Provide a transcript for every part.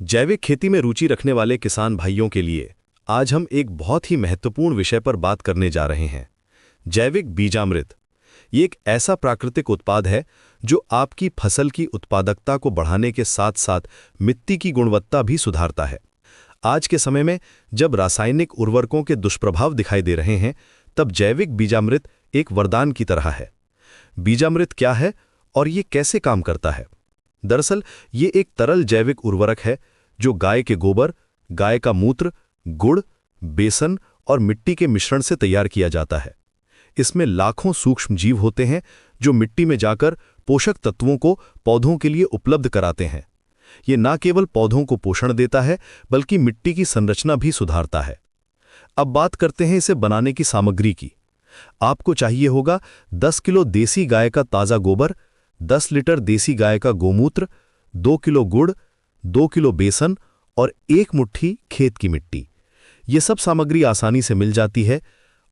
जैविक खेती में रुचि रखने वाले किसान भाइयों के लिए आज हम एक बहुत ही महत्वपूर्ण विषय पर बात करने जा रहे हैं। जैविक बीजामृत ये एक ऐसा प्राकृतिक उत्पाद है जो आपकी फसल की उत्पादकता को बढ़ाने के साथ साथ मिट्टी की गुणवत्ता भी सुधारता है। आज के समय में जब रासायनिक उर्वरकों के दुष्प्रभाव दिखाई दे रहे हैं, तब जैविक बीजामृत एक वरदान की तरह है। बीजामृत क्या है और ये कैसे काम करता है? दरअसल ये एक तरल जैविक उर्वरक है जो गाय के गोबर, गाय का मूत्र, गुड़, बेसन और मिट्टी के मिश्रण से तैयार किया जाता है। इसमें लाखों सूक्ष्म जीव होते हैं जो मिट्टी में जाकर पोषक तत्वों को पौधों के लिए उपलब्ध कराते हैं। ये न केवल पौधों को पोषण देता है बल्कि मिट्टी की संरचना भी सुधारता है। अब बात करते हैं इसे बनाने की सामग्री की। आपको चाहिए होगा 10 किलो देसी गाय का ताज़ा गोबर, 10 लीटर देसी गाय का गोमूत्र, 2 किलो गुड़, 2 किलो बेसन और 1 मुट्ठी खेत की मिट्टी। ये सब सामग्री आसानी से मिल जाती है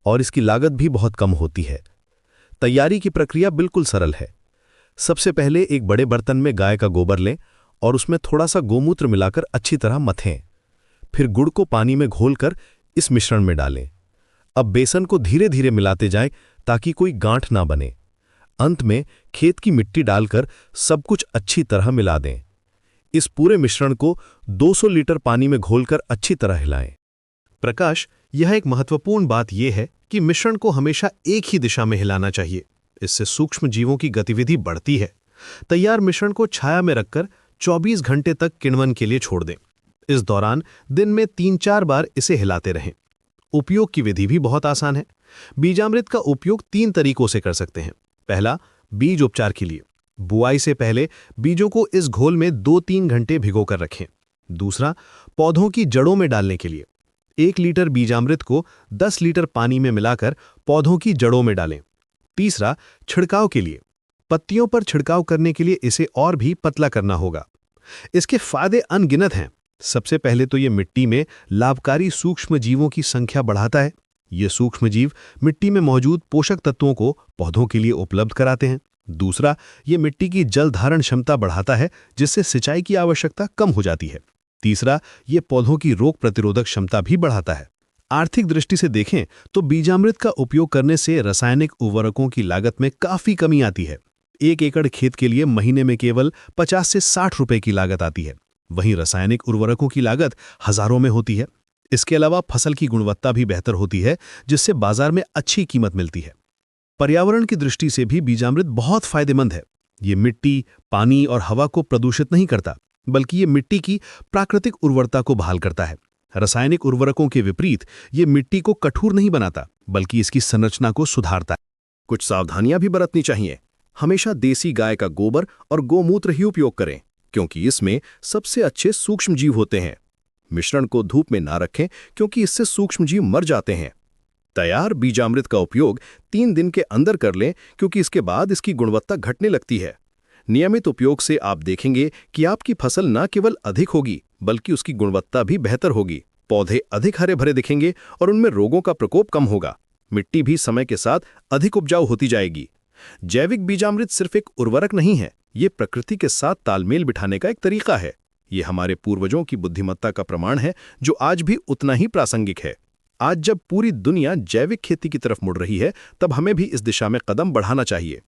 और इसकी लागत भी बहुत कम होती है। तैयारी की प्रक्रिया बिल्कुल सरल है। सबसे पहले एक बड़े बर्तन में गाय का गोबर लें और उसमें थोड़ा सा गोमूत्र मिलाकर अच्छी तरह मथें। फिर गुड़ को पानी में घोलकर इस मिश्रण में डालें। अब बेसन को धीरे धीरे मिलाते जाएं ताकि कोई गांठ ना बने। अंत में खेत की मिट्टी डालकर सब कुछ अच्छी तरह मिला दें। इस पूरे मिश्रण को 200 लीटर पानी में घोलकर अच्छी तरह हिलाएं। प्रकाश, यह एक महत्वपूर्ण बात यह है कि मिश्रण को हमेशा एक ही दिशा में हिलाना चाहिए। इससे सूक्ष्म जीवों की गतिविधि बढ़ती है। तैयार मिश्रण को छाया में रखकर 24 घंटे तक किण्वन के लिए छोड़ दें। इस दौरान दिन में 3-4 बार इसे हिलाते रहें। उपयोग की विधि भी बहुत आसान है। बीजामृत का उपयोग 3 तरीकों से कर सकते हैं। पहला, बीज उपचार के लिए। बुआई से पहले बीजों को इस घोल में 2-3 घंटे भिगोकर रखें। दूसरा, पौधों की जड़ों में डालने के लिए। 1 लीटर बीजामृत को 10 लीटर पानी में मिलाकर पौधों की जड़ों में डालें। तीसरा, छिड़काव के लिए। पत्तियों पर छिड़काव करने के लिए इसे और भी पतला करना होगा। इसके फायदे अनगिनत हैं। सबसे पहले तो ये मिट्टी में लाभकारी सूक्ष्म जीवों की संख्या बढ़ाता है। ये सूक्ष्म जीव मिट्टी में मौजूद पोषक तत्वों को पौधों के लिए उपलब्ध कराते हैं। दूसरा, ये मिट्टी की जल धारण क्षमता बढ़ाता है, जिससे सिंचाई की आवश्यकता कम हो जाती है। तीसरा, ये पौधों की रोग प्रतिरोधक क्षमता भी बढ़ाता है। आर्थिक दृष्टि से देखें तो बीजामृत का उपयोग करने से रासायनिक उर्वरकों की लागत में काफी कमी आती है। 1 एकड़ खेत के लिए महीने में केवल 50 से 60 रुपए की लागत आती है। वहीं रासायनिक उर्वरकों की लागत हजारों में होती है। इसके अलावा फसल की गुणवत्ता भी बेहतर होती है, जिससे बाजार में अच्छी कीमत मिलती है। पर्यावरण की दृष्टि से भी बीजामृत बहुत फायदेमंद है। ये मिट्टी, पानी और हवा को प्रदूषित नहीं करता, बल्कि ये मिट्टी की प्राकृतिक उर्वरता को बहाल करता है। रासायनिक उर्वरकों के विपरीत ये मिट्टी को कठोर नहीं बनाता, बल्कि इसकी संरचना को सुधारता है। कुछ सावधानियां भी बरतनी चाहिए। हमेशा देसी गाय का गोबर और गोमूत्र ही उपयोग करें, क्योंकि इसमें सबसे अच्छे सूक्ष्म जीव होते हैं। मिश्रण को धूप में ना रखें, क्योंकि इससे सूक्ष्म जीव मर जाते हैं। तैयार बीजामृत का उपयोग 3 दिन के अंदर कर लें, क्योंकि इसके बाद इसकी गुणवत्ता घटने लगती है। नियमित उपयोग से आप देखेंगे कि आपकी फसल न केवल अधिक होगी, बल्कि उसकी गुणवत्ता भी बेहतर होगी। पौधे अधिक हरे भरे दिखेंगे और उनमें रोगों का प्रकोप कम होगा। मिट्टी भी समय के साथ अधिक उपजाऊ होती जाएगी। जैविक बीजामृत सिर्फ एक उर्वरक नहीं है, ये प्रकृति के साथ तालमेल बिठाने का एक तरीका है। ये हमारे पूर्वजों की बुद्धिमत्ता का प्रमाण है, जो आज भी उतना ही प्रासंगिक है। आज जब पूरी दुनिया जैविक खेती की तरफ मुड़ रही है, तब हमें भी इस दिशा में कदम बढ़ाना चाहिए।